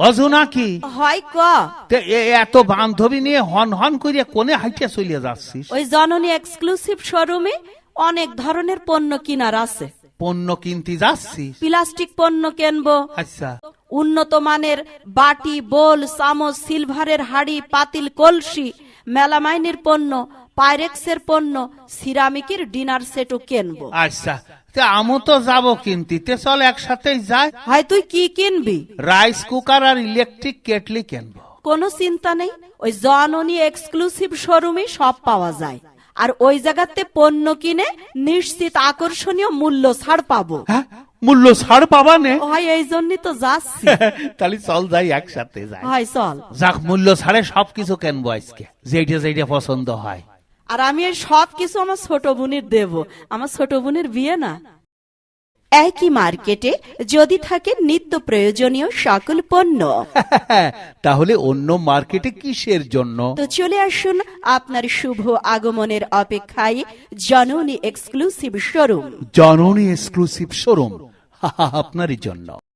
অজু নাকি? হয় ক। এত বান্ধবী নিয়ে হন হন করিয়া কোনে হাইটে চলিয়ে যাচ্ছিস? ওই জননী এক্সক্লুসিভ শোরুমে অনেক ধরনের পণ্য কিনার আছে। পণ্য কিনতে যাচ্ছিস? প্লাস্টিক পণ্য কিনবো। আচ্ছা। উন্নত মানের বাটি, বোল, চামচ, সিলভারের হাড়ি, পাতিল, কলসি, মেলামাইনের পণ্য, পাইরেক্সের পণ্য, সিরামিকের ডিনার সেটও কিনবো। আচ্ছা, আমি তো যাবো কিনতে, চল একসাথেই যাই। হয় তুই কি কিনবি? রাইস কুকার আর ইলেকট্রিক কেটলি কিনবো। কোনো চিন্তা নেই, ওই জননী এক্সক্লুসিভ শোরুমে সব পাওয়া যায়। আর ওই জায়গাতে পণ্য কিনে নিশ্চিত আকর্ষণীয় মূল্য ছাড় পাবো। হ্যাঁ, মূল্য ছাড় পাবা নে? হয় এই জন্যই তো যাচ্ছি। তাহলে চল যাই, একসাথে যাই। হয় চল। যাক, মূল্য ছাড়ে সবকিছু কিনবো আজকে, যেটা যেটা পছন্দ হয়। আর আমি এই সব কিছু আমার ছোট বোনের দেব, আমার ছোট বোনের বিয়ে না। একই মার্কেটে যদি থাকে নিত্য প্রয়োজনীয় সকল পণ্য, তাহলে অন্য মার্কেটে কিসের জন্য? তো চলে আসুন আপনার শুভ আগমনের অপেক্ষায় জননী এক্সক্লুসিভ শোরুম। জননী এক্সক্লুসিভ শোরুম আপনারই জন্য।